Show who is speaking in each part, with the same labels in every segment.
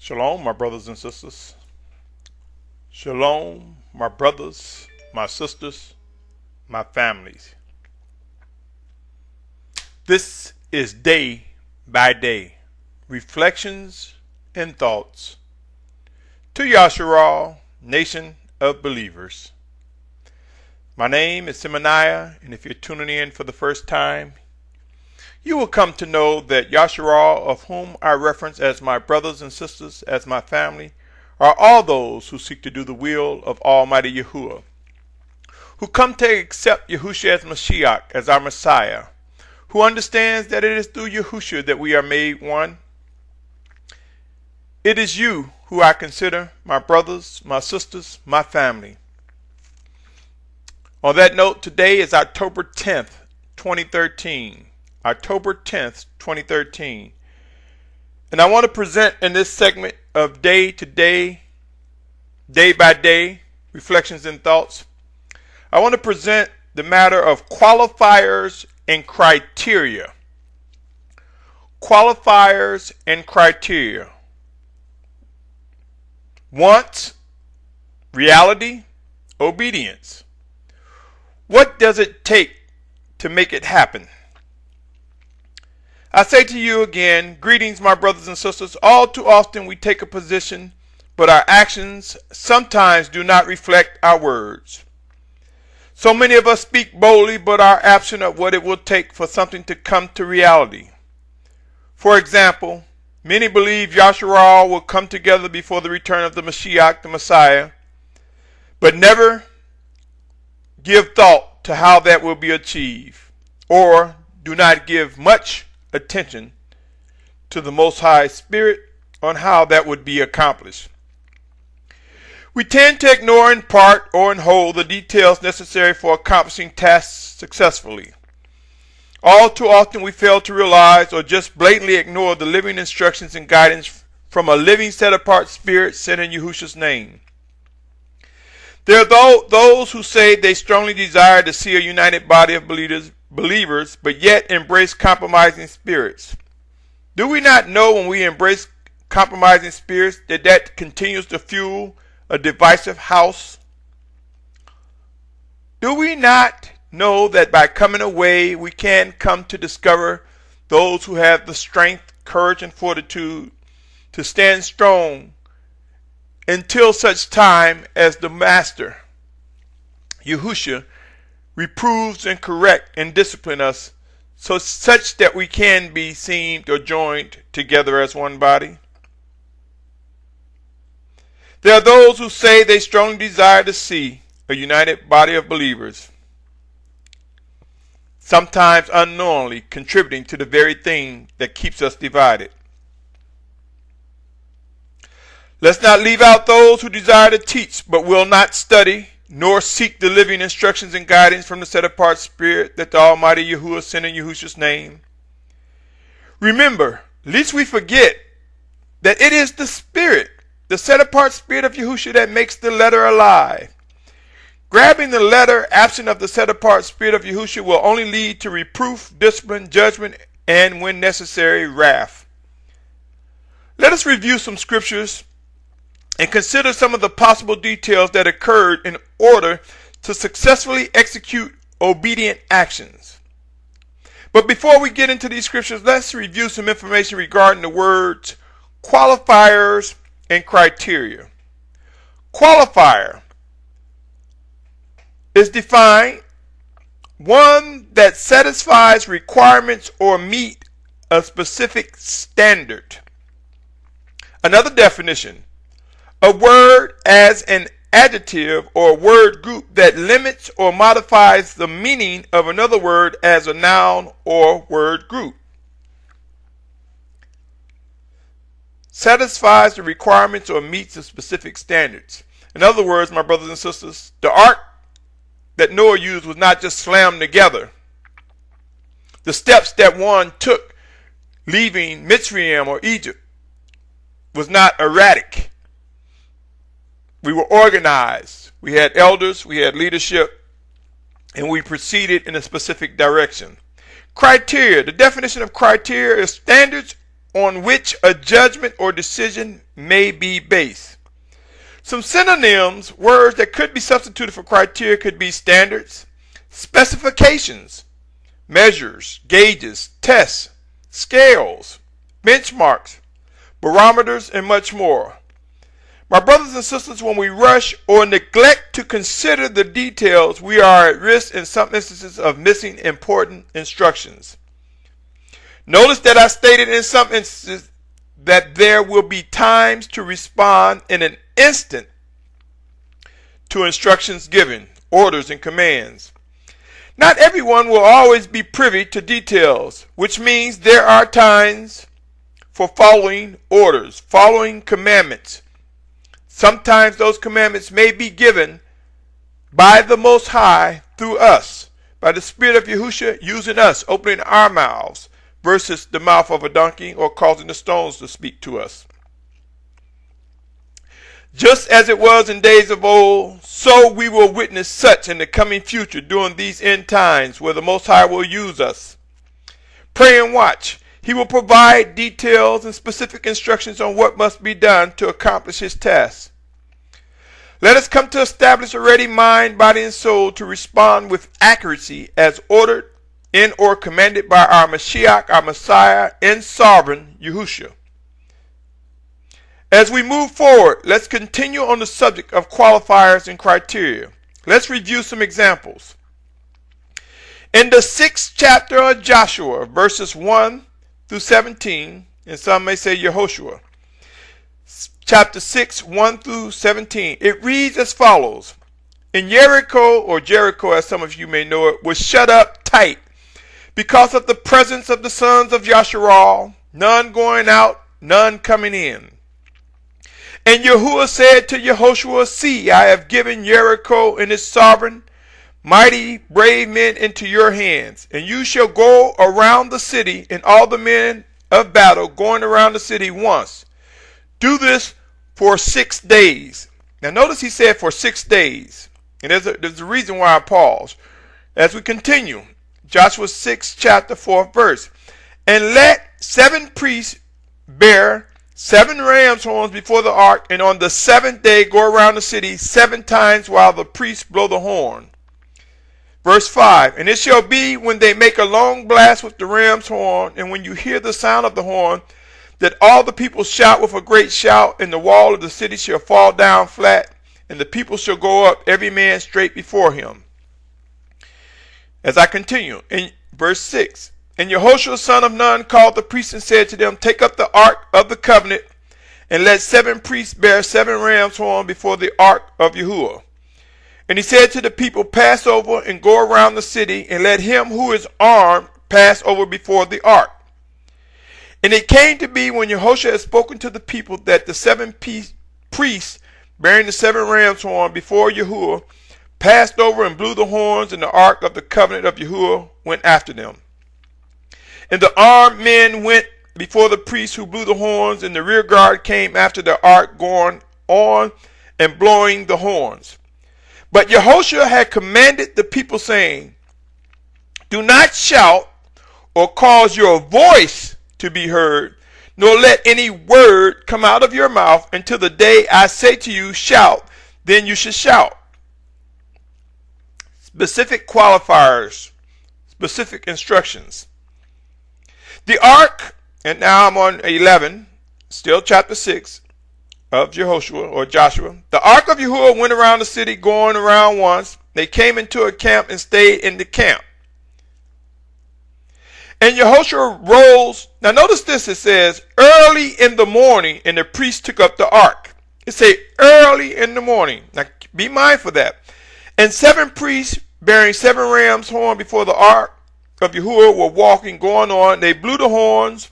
Speaker 1: Shalom, my brothers and sisters. Shalom, my brothers, my sisters, my families. This is day by day, reflections and thoughts to Yashar'al, nation of believers. My name is Symmanayah, and if you're tuning in for the first time, you will come to know that Yashar'al, of whom I reference as my brothers and sisters, as my family, are all those who seek to do the will of Almighty Yahuah, who come to accept Yahusha as Mashiach, as our Messiah, who understands that it is through Yahusha that we are made one. It is you who I consider my brothers, my sisters, my family. On that note, today is October 10th, 2013. October 10th, 2013. And I want to present in this segment of day to day, day by day, reflections and thoughts, I want to present the matter of qualifiers and criteria. Qualifiers and criteria. Wants, reality, obedience. What does it take to make it happen? I say to you again, greetings, my brothers and sisters. All too often we take a position, but our actions sometimes do not reflect our words. So many of us speak boldly, but are absent of what it will take for something to come to reality. For example, many believe Yashar'al will come together before the return of the Mashiach, the Messiah, but never give thought to how that will be achieved, or do not give much attention to the Most High Spirit on how that would be accomplished. We tend to ignore in part or in whole the details necessary for accomplishing tasks successfully. All too often we fail to realize or just blatantly ignore the living instructions and guidance from a living set-apart spirit sent in Yahusha's name. There are those who say they strongly desire to see a united body of believers, but yet embrace compromising spirits. Do we not know when we embrace compromising spirits that continues to fuel a divisive house? Do we not know that by coming away we can come to discover those who have the strength, courage, and fortitude to stand strong until such time as the Master, Yahusha, reproves and correct and discipline us such that we can be seen or joined together as one body? There are those who say they strongly desire to see a united body of believers, sometimes unknowingly contributing to the very thing that keeps us divided. Let's not leave out those who desire to teach but will not study, nor seek the living instructions and guidance from the set-apart spirit that the Almighty Yahuah sent in Yahusha's name. Remember, lest we forget that it is the spirit, the set-apart spirit of Yahusha, that makes the letter alive. Grabbing the letter absent of the set-apart spirit of Yahusha will only lead to reproof, discipline, judgment, and, when necessary, wrath. Let us review some scriptures and consider some of the possible details that occurred in order to successfully execute obedient actions. But before we get into these scriptures, let's review some information regarding the words qualifiers and criteria. Qualifier is defined one that satisfies requirements or meet a specific standard. Another definition: a word as an adjective or word group that limits or modifies the meaning of another word as a noun or word group. Satisfies the requirements or meets the specific standards. In other words, my brothers and sisters, the ark that Noah used was not just slammed together. The steps that one took leaving Mitzrayim or Egypt was not erratic. We were organized. We had elders, we had leadership, and we proceeded in a specific direction. Criteria. The definition of criteria is standards on which a judgment or decision may be based. Some synonyms, words that could be substituted for criteria, could be standards, specifications, measures, gauges, tests, scales, benchmarks, barometers, and much more. My brothers and sisters, when we rush or neglect to consider the details, we are at risk in some instances of missing important instructions. Notice that I stated in some instances that there will be times to respond in an instant to instructions given, orders, and commands. Not everyone will always be privy to details, which means there are times for following orders, following commandments. Sometimes those commandments may be given by the Most High through us, by the Spirit of Yahusha using us, opening our mouths, versus the mouth of a donkey or causing the stones to speak to us. Just as it was in days of old, so we will witness such in the coming future during these end times where the Most High will use us. Pray and watch. He will provide details and specific instructions on what must be done to accomplish his task. Let us come to establish a ready mind, body, and soul to respond with accuracy as ordered in or commanded by our Mashiach, our Messiah, and Sovereign Yahusha. As we move forward, let's continue on the subject of qualifiers and criteria. Let's review some examples. In the 6th chapter of Joshua, verses 1 through 17, and some may say Yehoshua, chapter 6, 1 through 17, it reads as follows. In Jericho, or Jericho as some of you may know it, was shut up tight because of the presence of the sons of Yashar'al, none going out, none coming in. And Yahuwah said to Yehoshua, see, I have given Jericho and its sovereign, mighty, brave men into your hands, and you shall go around the city, and all the men of battle going around the city once. Do this for 6 days. Now notice he said for 6 days. And there's a reason why I pause. As we continue, Joshua 6, chapter 4th verse. And let 7 priests bear 7 ram's horns before the ark, and on the 7th day go around the city 7 times while the priests blow the horn. Verse 5. And it shall be when they make a long blast with the ram's horn, and when you hear the sound of the horn, that all the people shout with a great shout, and the wall of the city shall fall down flat, and the people shall go up, every man straight before him. As I continue, in verse 6, and Yehoshua son of Nun called the priests and said to them, take up the ark of the covenant, and let 7 priests bear 7 ram's horns before the ark of Yahuwah. And he said to the people, pass over and go around the city, and let him who is armed pass over before the ark. And it came to be when Yehoshua had spoken to the people that the 7 priests bearing the 7 ram's horn before Yahuwah passed over and blew the horns, and the ark of the covenant of Yahuwah went after them. And the armed men went before the priests who blew the horns, and the rear guard came after the ark going on and blowing the horns. But Yehoshua had commanded the people, saying, do not shout or cause your voice to be heard, nor let any word come out of your mouth until the day I say to you, shout, then you should shout. Specific qualifiers, specific instructions. The ark, and now I'm on 11, still chapter 6 of Yehoshua or Joshua. The ark of Yahuwah went around the city, going around once. They came into a camp and stayed in the camp. And Yehoshua rose. Now notice this, it says, early in the morning, and the priest took up the ark. It says early in the morning. Now be mindful of that. And 7 priests bearing 7 rams' horns before the ark of Yahuwah were walking, going on. They blew the horns,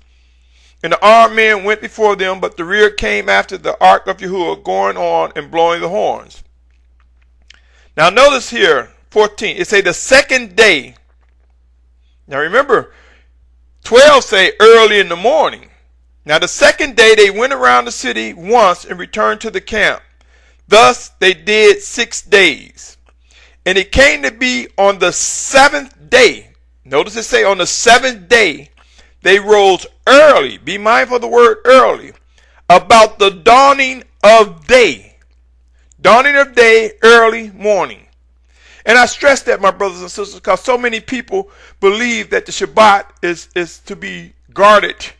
Speaker 1: and the armed men went before them, but the rear came after the ark of Yahuwah, going on and blowing the horns. Now notice here, 14, it say the 2nd day. Now remember, 12 say early in the morning. Now the 2nd day they went around the city once and returned to the camp. Thus they did 6 days. And it came to be on the 7th day. Notice it say on the 7th day they rose early. Be mindful of the word early. About the dawning of day. Dawning of day, early morning. And I stress that, my brothers and sisters, because so many people believe that the Shabbat is to be guarded,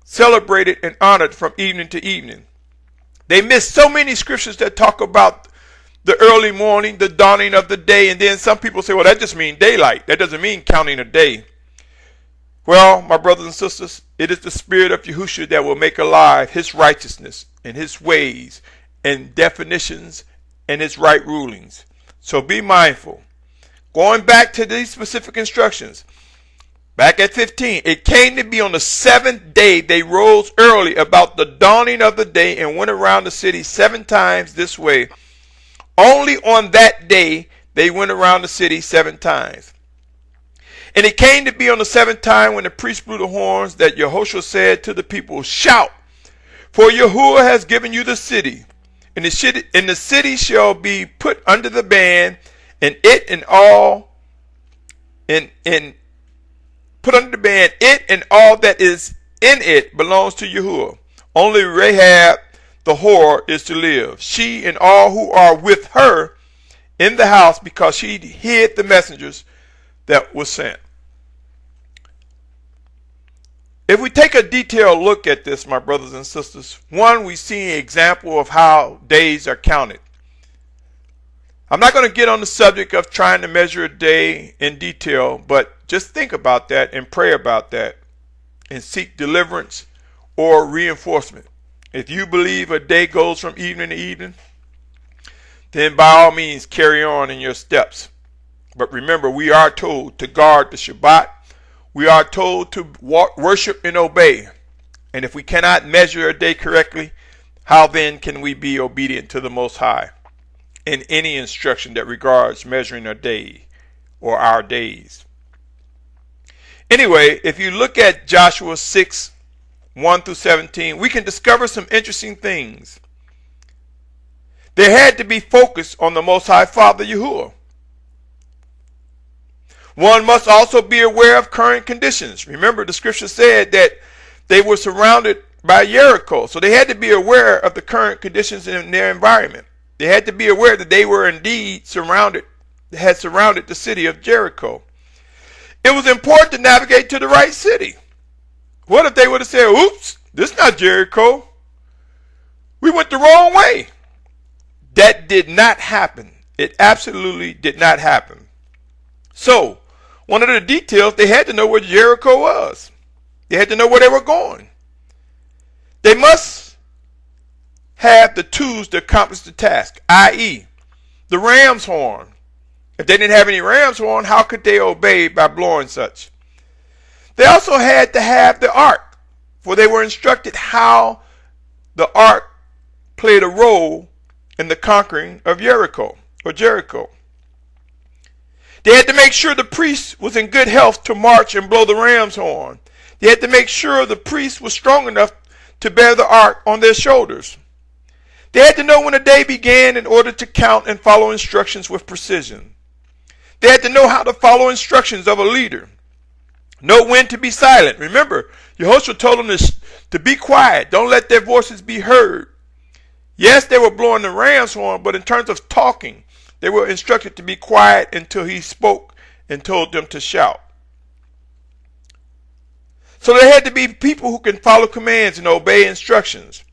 Speaker 1: celebrated, and honored from evening to evening. They miss so many scriptures that talk about the early morning, the dawning of the day, and then some people say, well, that just means daylight. That doesn't mean counting a day. Well, my brothers and sisters, it is the Spirit of Yahusha that will make alive his righteousness and his ways and definitions and his right rulings. So be mindful. Going back to these specific instructions, back at 15, it came to be on the 7th day they rose early about the dawning of the day and went around the city 7 times this way. Only on that day they went around the city 7 times. And it came to be on the 7th time when the priest blew the horns that Yahushua said to the people, shout, for Yahuwah has given you the city. And the city shall be put under the ban, and it and all put under the ban, it and all that is in it belongs to Yahuwah. Only Rahab the whore is to live, she and all who are with her in the house, because she hid the messengers that was sent. If we take a detailed look at this, my brothers and sisters, one, we see an example of how days are counted. I'm not going to get on the subject of trying to measure a day in detail, but just think about that and pray about that and seek deliverance or reinforcement. If you believe a day goes from evening to evening, then by all means carry on in your steps. But remember, we are told to guard the Shabbat. We are told to worship and obey. And if we cannot measure a day correctly, how then can we be obedient to the Most High in any instruction that regards measuring a day or our days? Anyway, if you look at Joshua 6, 1 through 17, we can discover some interesting things. There had to be focus on the Most High Father Yahuah. One must also be aware of current conditions. Remember, the scripture said that they were surrounded by Jericho. So they had to be aware of the current conditions in their environment. They had to be aware that they were indeed had surrounded the city of Jericho. It was important to navigate to the right city. What if they would have said, oops, this is not Jericho. We went the wrong way. That did not happen. It absolutely did not happen. So, one of the details, they had to know where Jericho was. They had to know where they were going. They must have the tools to accomplish the task, i.e., the ram's horn. If they didn't have any ram's horn, how could they obey by blowing such? They also had to have the ark, for they were instructed how the ark played a role in the conquering of Jericho. They had to make sure the priest was in good health to march and blow the ram's horn. They had to make sure the priest was strong enough to bear the ark on their shoulders. They had to know when the day began in order to count and follow instructions with precision. They had to know how to follow instructions of a leader. Know when to be silent. Remember, Yahushua told them to be quiet. Don't let their voices be heard. Yes, they were blowing the ram's horn, but in terms of talking, they were instructed to be quiet until he spoke and told them to shout. So there had to be people who can follow commands and obey instructions.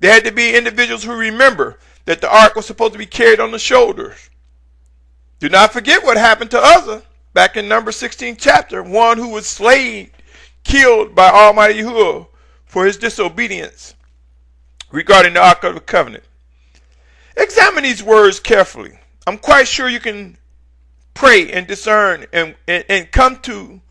Speaker 1: There had to be individuals who remember that the ark was supposed to be carried on the shoulders. Do not forget what happened to Uzzah back in Numbers 16 chapter, one who was slain, killed by Almighty Yahuwah for his disobedience regarding the Ark of the Covenant. Examine these words carefully. I'm quite sure you can pray and discern and come to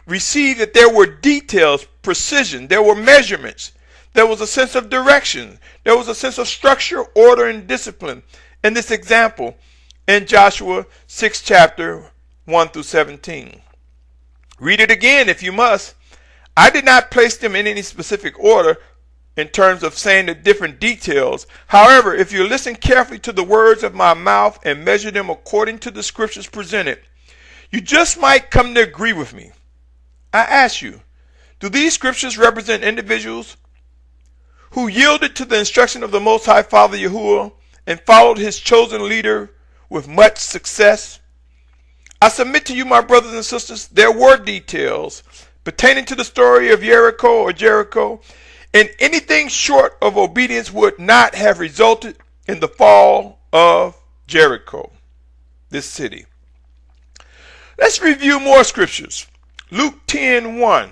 Speaker 1: receive that there were details, precision, there were measurements, there was a sense of direction, there was a sense of structure, order, and discipline in this example in Joshua 6 chapter 1 through 17. Read it again if you must. I did not place them in any specific order in terms of saying the different details. However, if you listen carefully to the words of my mouth and measure them according to the scriptures presented, you just might come to agree with me. I ask you, do these scriptures represent individuals who yielded to the instruction of the Most High Father Yahuah and followed his chosen leader with much success? I submit to you, my brothers and sisters, there were details pertaining to the story of Jericho, and anything short of obedience would not have resulted in the fall of Jericho, this city. Let's review more scriptures. Luke 10:1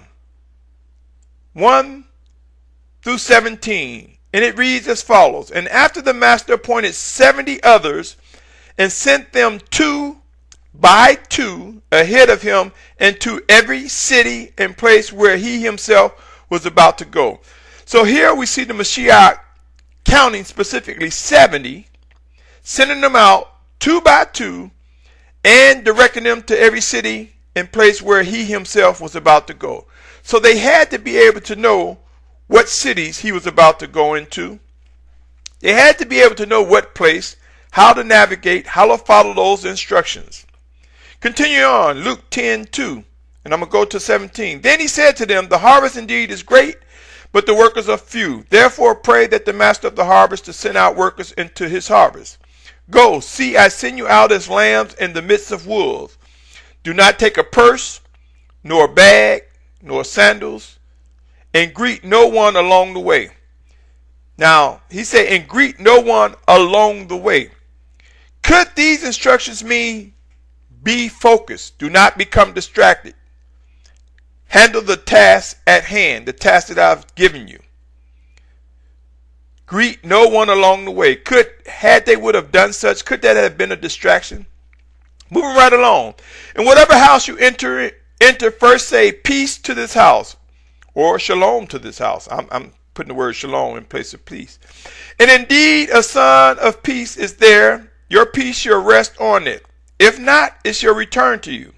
Speaker 1: through 17. And it reads as follows. And after the master appointed 70 others and sent them 2 by 2 ahead of him into every city and place where he himself was about to go. So here we see the Mashiach counting specifically 70, sending them out 2 by 2, and directing them to every city and place where he himself was about to go. So they had to be able to know what cities he was about to go into. They had to be able to know what place, how to navigate, how to follow those instructions. Continue on, Luke 10:2, and I'm going to go to 17. Then he said to them, the harvest indeed is great, but the workers are few. Therefore pray that the master of the harvest to send out workers into his harvest. Go, see, I send you out as lambs in the midst of wolves. Do not take a purse, nor a bag, nor sandals, and greet no one along the way. Now, he said, and greet no one along the way. Could these instructions mean be focused, do not become distracted, handle the task at hand, the task that I've given you? Greet no one along the way. Had they would have done such, could that have been a distraction? Moving right along. In whatever house you enter first say peace to this house, or shalom to this house. I'm putting the word shalom in place of peace. And indeed a son of peace is there. Your peace shall rest on it. If not, it shall return to you.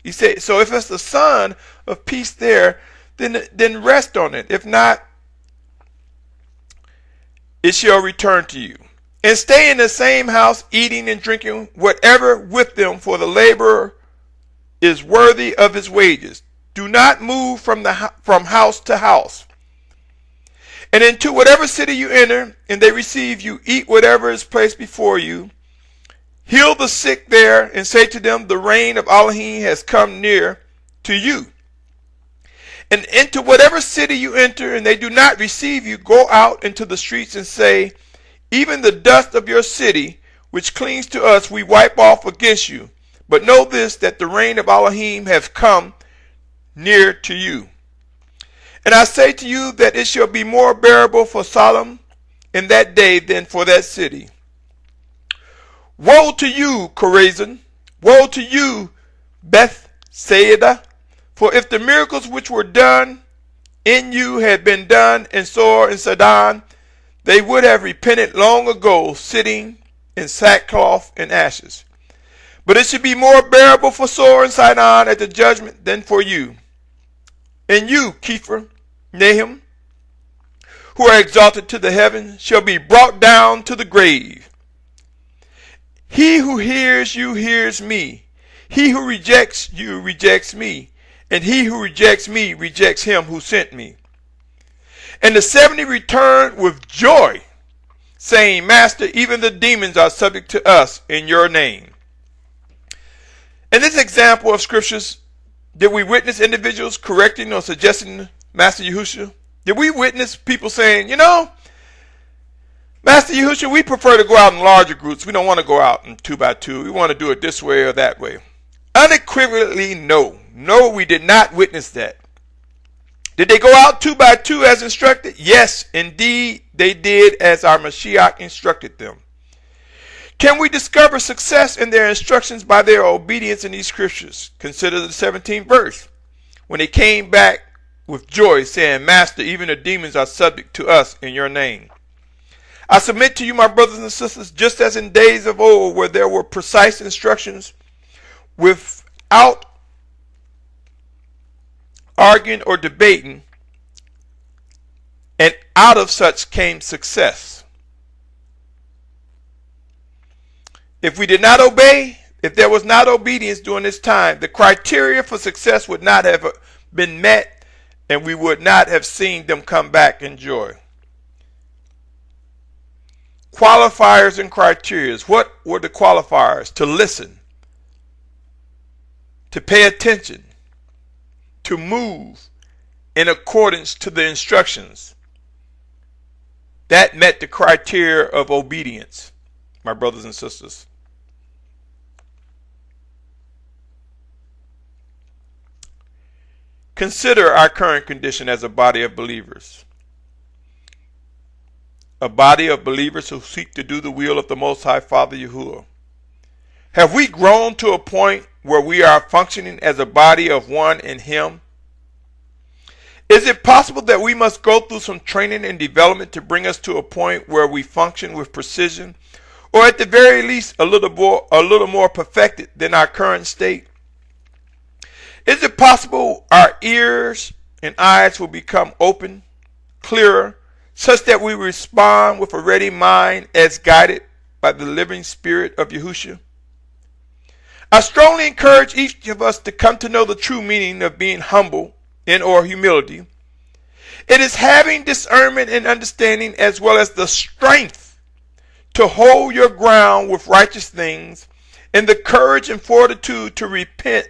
Speaker 1: He said, so if it's the son of peace there, then rest on it. If not, it shall return to you. And stay in the same house, eating and drinking whatever with them, for the laborer is worthy of his wages. Do not move from house to house. And into whatever city you enter, and they receive you, eat whatever is placed before you. Heal the sick there, and say to them, the reign of Elohim has come near to you. And into whatever city you enter, and they do not receive you, go out into the streets and say, even the dust of your city, which clings to us, we wipe off against you. But know this, that the reign of Elohim has come near to you. And I say to you that it shall be more bearable for Shalum in that day than for that city. Woe to you, Chorazin! Woe to you, Bethsaida! For if the miracles which were done in you had been done in Sor and Sidon, they would have repented long ago, sitting in sackcloth and ashes. But it should be more bearable for Sor and Sidon at the judgment than for you. And you, Kepha, Nahum, who are exalted to the heavens, shall be brought down to the grave. He who hears you hears me. He who rejects you rejects me. And he who rejects me rejects him who sent me. And the 70 returned with joy, saying, Master, even the demons are subject to us in your name. In this example of scriptures, did we witness individuals correcting or suggesting Master Yahusha? Did we witness people saying, Master Yahusha, we prefer to go out in larger groups. We don't want to go out in 2 by 2. We want to do it this way or that way. Unequivocally, no. No, we did not witness that. Did they go out 2 by 2 as instructed? Yes, indeed, they did as our Mashiach instructed them. Can we discover success in their instructions by their obedience in these scriptures? Consider the 17th verse. When they came back with joy, saying, Master, even the demons are subject to us in your name. I submit to you, my brothers and sisters, just as in days of old, where there were precise instructions without arguing or debating, and out of such came success. If we did not obey, if there was not obedience during this time, the criteria for success would not have been met, and we would not have seen them come back in joy. Qualifiers and criteria. What were the qualifiers? To listen, to pay attention, to move in accordance to the instructions. That met the criteria of obedience, my brothers and sisters. Consider our current condition as a body of believers. A body of believers who seek to do the will of the Most High Father Yahuah. Have we grown to a point where we are functioning as a body of one in Him? Is it possible that we must go through some training and development to bring us to a point where we function with precision, or at the very least a little more perfected than our current state? Is it possible our ears and eyes will become open, clearer, such that we respond with a ready mind as guided by the living Spirit of Yahusha? I strongly encourage each of us to come to know the true meaning of being humble in or humility. It is having discernment and understanding, as well as the strength to hold your ground with righteous things, and the courage and fortitude to repent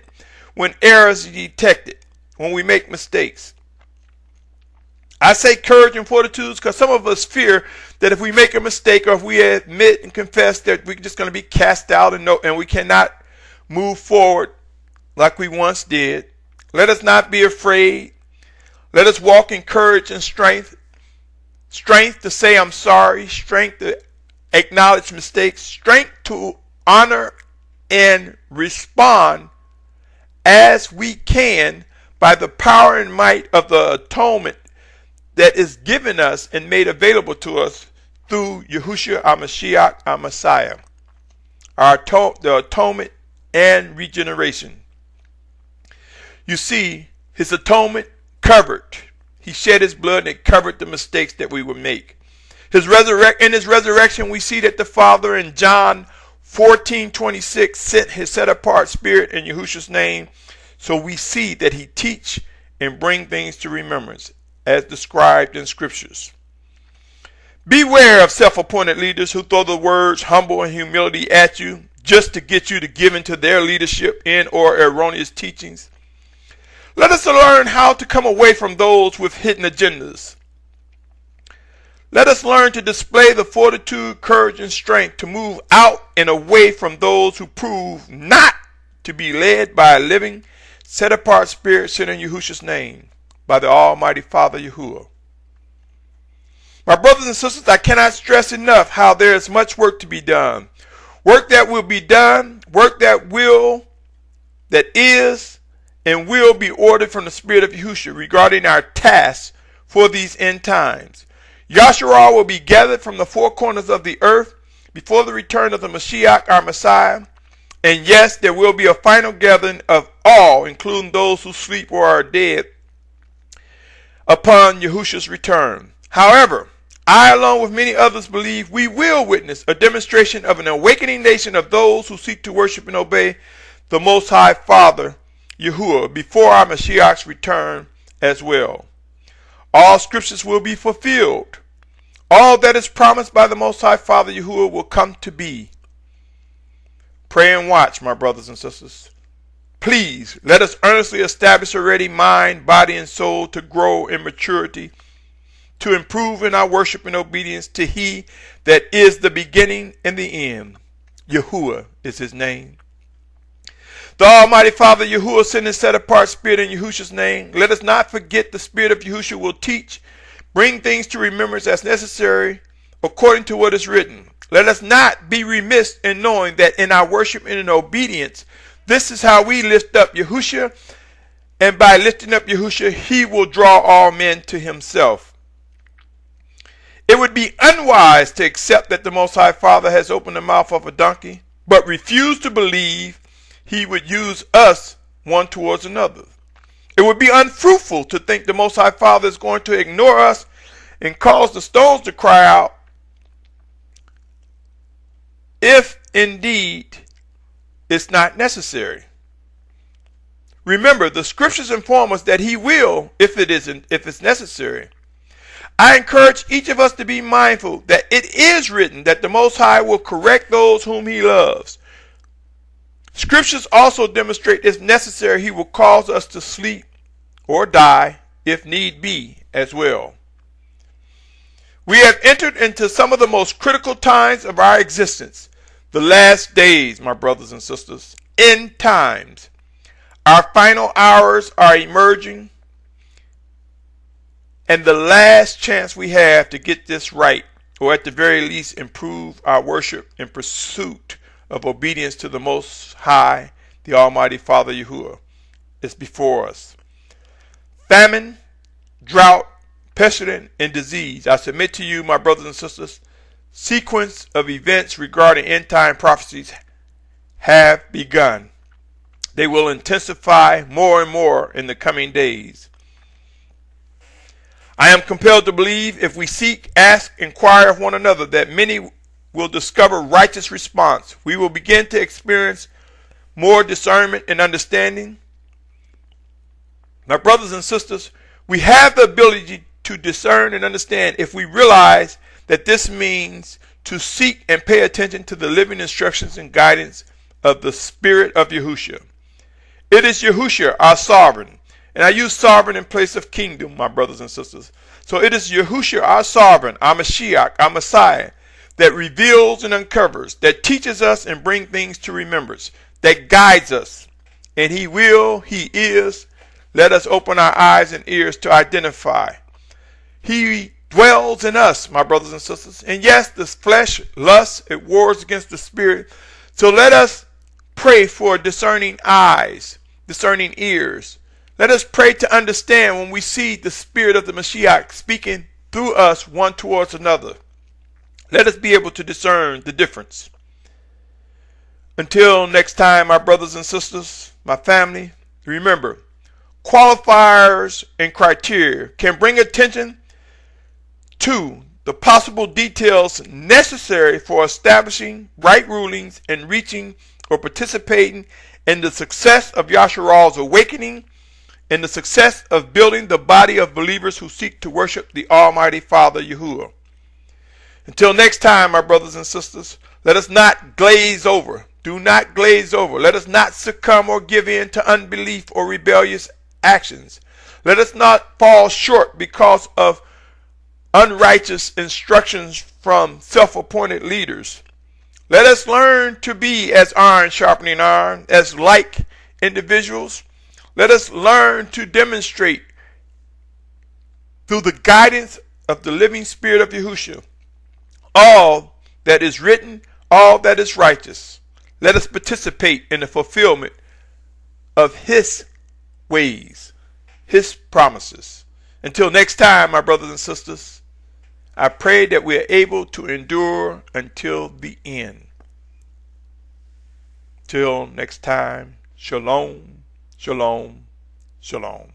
Speaker 1: when errors are detected, when we make mistakes. I say courage and fortitude because some of us fear that if we make a mistake, or if we admit and confess, that we're just going to be cast out and we cannot move forward like we once did. Let us not be afraid. Let us walk in courage and strength. Strength to say I'm sorry. Strength to acknowledge mistakes. Strength to honor and respond as we can by the power and might of the atonement that is given us and made available to us through Yahushua, our Mashiach, our Messiah, the atonement and regeneration. You see, his atonement covered. He shed his blood and it covered the mistakes that we would make. In his resurrection, we see that the Father in John 14:26 sent his set-apart Spirit in Yahushua's name. So we see that he teach and bring things to remembrance, as described in scriptures. Beware of self-appointed leaders who throw the words humble and humility at you just to get you to give into their leadership in or erroneous teachings. Let us learn how to come away from those with hidden agendas. Let us learn to display the fortitude, courage, and strength to move out and away from those who prove not to be led by a living, set-apart Spirit sent in Yahushua's name, by the Almighty Father Yahuah. My brothers and sisters, I cannot stress enough how there is much work to be done. Work that will be done, work that is, and will be ordered from the Spirit of Yahusha regarding our tasks for these end times. Yashar'al will be gathered from the four corners of the earth before the return of the Mashiach, our Messiah. And yes, there will be a final gathering of all, including those who sleep or are dead, upon Yahushua's return. However, I, along with many others, believe we will witness a demonstration of an awakening nation of those who seek to worship and obey the Most High Father Yahuah before our Mashiach's return as well. All scriptures will be fulfilled. All that is promised by the Most High Father Yahuah will come to be. Pray and watch, my brothers and sisters. Please, let us earnestly establish a ready mind, body, and soul to grow in maturity, to improve in our worship and obedience to He that is the beginning and the end. Yahuah is His name. The Almighty Father Yahuah sent His set-apart Spirit in Yahushua's name. Let us not forget the Spirit of Yahushua will teach, bring things to remembrance as necessary according to what is written. Let us not be remiss in knowing that in our worship and in obedience, this is how we lift up Yahushua, and by lifting up Yahushua, He will draw all men to Himself. It would be unwise to accept that the Most High Father has opened the mouth of a donkey, but refuse to believe He would use us one towards another. It would be unfruitful to think the Most High Father is going to ignore us and cause the stones to cry out, if indeed it's not necessary. Remember, the scriptures inform us that he will, if it's necessary. I encourage each of us to be mindful that it is written that the Most High will correct those whom he loves. Scriptures also demonstrate if necessary he will cause us to sleep or die if need be as well. We have entered into some of the most critical times of our existence. The last days, my brothers and sisters. End times. Our final hours are emerging. And the last chance we have to get this right, or at the very least improve our worship in pursuit of obedience to the Most High, the Almighty Father Yahuah, is before us. Famine, drought, pestilence, and disease. I submit to you, my brothers and sisters, sequence of events regarding end-time prophecies have begun. They will intensify more and more in the coming days. I am compelled to believe if we seek, ask, inquire of one another, that many will discover righteous response. We will begin to experience more discernment and understanding. My brothers and sisters, we have the ability to discern and understand if we realize that this means to seek and pay attention to the living instructions and guidance of the Spirit of Yahusha. It is Yahusha, our sovereign. And I use sovereign in place of kingdom, my brothers and sisters. So it is Yahusha, our sovereign, our Mashiach, our Messiah, that reveals and uncovers, that teaches us and brings things to remembrance, that guides us. And he will, he is. Let us open our eyes and ears to identify. He dwells in us, my brothers and sisters. And yes, the flesh lusts, it wars against the spirit. So let us pray for discerning eyes, discerning ears. Let us pray to understand when we see the Spirit of the Mashiach speaking through us one towards another. Let us be able to discern the difference. Until next time, my brothers and sisters, my family, remember, qualifiers and criteria can bring attention to the possible details necessary for establishing right rulings and reaching or participating in the success of Yashar'al's awakening and the success of building the body of believers who seek to worship the Almighty Father Yahuah. Until next time, my brothers and sisters, let us not glaze over. Do not glaze over. Let us not succumb or give in to unbelief or rebellious actions. Let us not fall short because of unrighteous instructions from self-appointed leaders. Let us learn to be as iron sharpening iron, as like individuals. Let us learn to demonstrate through the guidance of the living Spirit of Yahusha all that is written, all that is righteous. Let us participate in the fulfillment of his ways, his promises. Until next time, my brothers and sisters, I pray that we are able to endure until the end. Till next time, shalom, shalom, shalom.